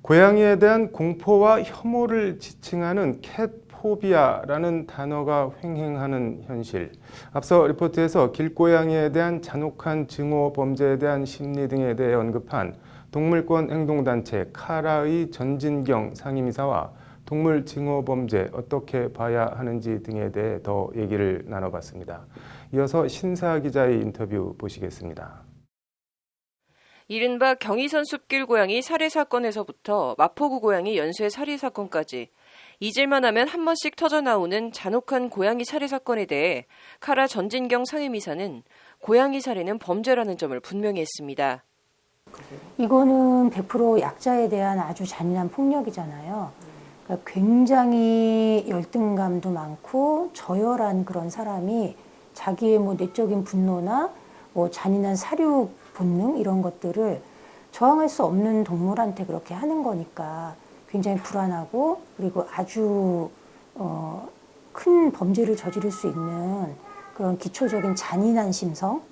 고양이에 대한 공포와 혐오를 지칭하는 캣포비아라는 단어가 횡행하는 현실. 앞서 리포트에서 길고양이에 대한 잔혹한 증오 범죄에 대한 심리 등에 대해 언급한 동물권 행동단체 카라의 전진경 상임이사와 동물 증오 범죄 어떻게 봐야 하는지 등에 대해 더 얘기를 나눠봤습니다. 이어서 신사 기자의 인터뷰 보시겠습니다. 이른바 경의선 숲길 고양이 살해 사건에서부터 마포구 고양이 연쇄 살해 사건까지 잊을만 하면 한 번씩 터져나오는 잔혹한 고양이 살해 사건에 대해 카라 전진경 상임이사는 고양이 살해는 범죄라는 점을 분명히 했습니다. 이거는 100% 약자에 대한 아주 잔인한 폭력이잖아요. 그러니까 굉장히 열등감도 많고 저열한 그런 사람이 자기의 내적인 분노나 잔인한 사육 본능 이런 것들을 저항할 수 없는 동물한테 그렇게 하는 거니까 굉장히 불안하고 그리고 아주 큰 범죄를 저지를 수 있는 그런 기초적인 잔인한 심성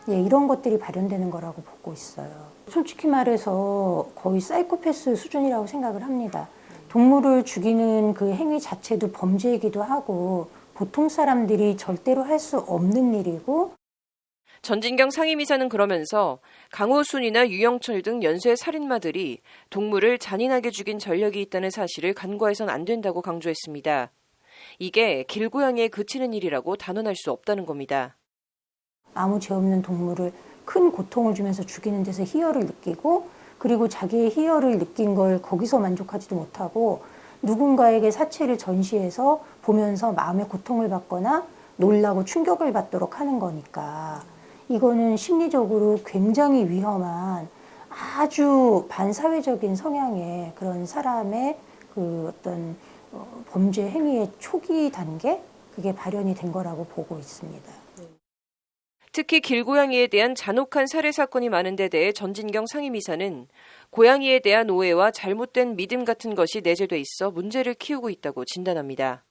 이런 것들이 발현되는 거라고 보고 있어요. 솔직히 말해서 거의 사이코패스 수준이라고 생각을 합니다. 동물을 죽이는 그 행위 자체도 범죄이기도 하고 보통 사람들이 절대로 할 수 없는 일이고 전진경 상임이사는 그러면서 강호순이나 유영철 등 연쇄 살인마들이 동물을 잔인하게 죽인 전력이 있다는 사실을 간과해선 안 된다고 강조했습니다. 이게 길고양이에 그치는 일이라고 단언할 수 없다는 겁니다. 아무 죄 없는 동물을 큰 고통을 주면서 죽이는 데서 희열을 느끼고 그리고 자기의 희열을 느낀 걸 거기서 만족하지도 못하고 누군가에게 사체를 전시해서 보면서 마음의 고통을 받거나 놀라고 충격을 받도록 하는 거니까 이거는 심리적으로 굉장히 위험한 아주 반사회적인 성향의 그런 사람의 그 어떤 범죄 행위의 초기 단계 그게 발현이 된 거라고 보고 있습니다. 특히 길고양이에 대한 잔혹한 살해 사건이 많은 데 대해 전진경 상임이사는 고양이에 대한 오해와 잘못된 믿음 같은 것이 내재돼 있어 문제를 키우고 있다고 진단합니다.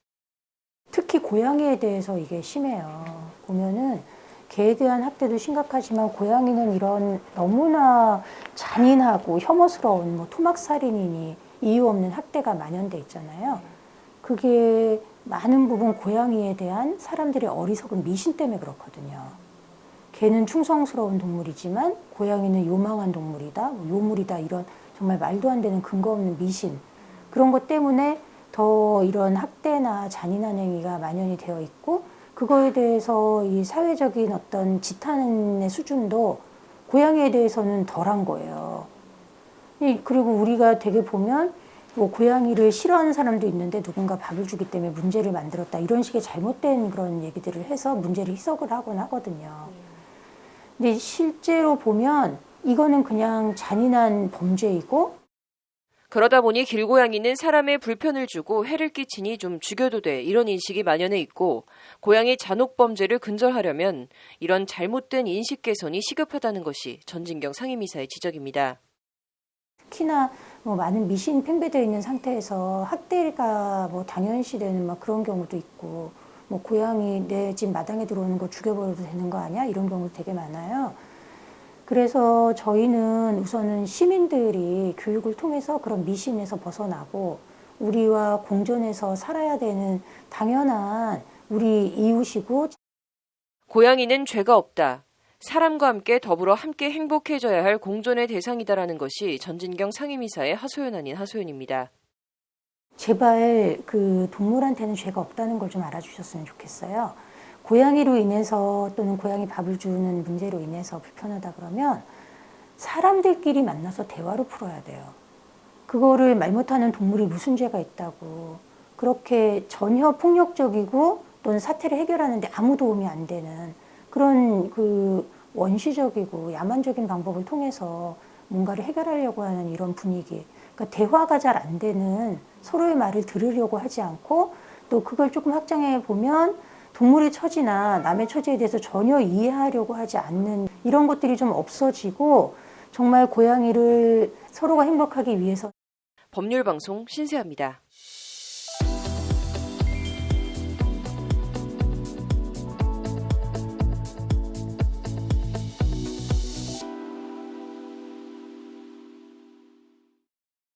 특히 고양이에 대해서 이게 심해요. 보면은 개에 대한 학대도 심각하지만 고양이는 이런 너무나 잔인하고 혐오스러운 토막살인이니 이유 없는 학대가 만연돼 있잖아요. 그게 많은 부분 고양이에 대한 사람들의 어리석은 미신 때문에 그렇거든요. 개는 충성스러운 동물이지만 고양이는 요망한 동물이다, 요물이다 이런 정말 말도 안 되는 근거 없는 미신 그런 것 때문에 더 이런 학대나 잔인한 행위가 만연이 되어 있고 그거에 대해서 이 사회적인 어떤 지탄의 수준도 고양이에 대해서는 덜한 거예요. 그리고 우리가 되게 보면 고양이를 싫어하는 사람도 있는데 누군가 밥을 주기 때문에 문제를 만들었다 이런 식의 잘못된 그런 얘기들을 해서 문제를 희석을 하곤 하거든요. 근데 실제로 보면 이거는 그냥 잔인한 범죄이고 그러다 보니 길고양이는 사람의 불편을 주고 해를 끼치니 좀 죽여도 돼 이런 인식이 만연해 있고 고양이 잔혹 범죄를 근절하려면 이런 잘못된 인식 개선이 시급하다는 것이 전진경 상임이사의 지적입니다. 특히나 많은 미신 팽배되어 있는 상태에서 학대가 당연시되는 그런 경우도 있고 고양이 내 집 마당에 들어오는 거 죽여버려도 되는 거 아니야? 이런 경우도 되게 많아요. 그래서 저희는 우선은 시민들이 교육을 통해서 그런 미신에서 벗어나고 우리와 공존해서 살아야 되는 당연한 우리 이웃이고 고양이는 죄가 없다. 사람과 함께 더불어 함께 행복해져야 할 공존의 대상이다라는 것이 전진경 상임이사의 하소연 아닌 하소연입니다. 제발 그 동물한테는 죄가 없다는 걸 좀 알아주셨으면 좋겠어요. 고양이로 인해서 또는 고양이 밥을 주는 문제로 인해서 불편하다 그러면 사람들끼리 만나서 대화로 풀어야 돼요. 그거를 말 못하는 동물이 무슨 죄가 있다고 그렇게 전혀 폭력적이고 또는 사태를 해결하는데 아무 도움이 안 되는 그런 그 원시적이고 야만적인 방법을 통해서 뭔가를 해결하려고 하는 이런 분위기. 그러니까 대화가 잘 안 되는 서로의 말을 들으려고 하지 않고 또 그걸 조금 확장해 보면 동물의 처지나 남의 처지에 대해서 전혀 이해하려고 하지 않는 이런 것들이 좀 없어지고 정말 고양이를 서로가 행복하기 위해서 법률방송 신세아입니다.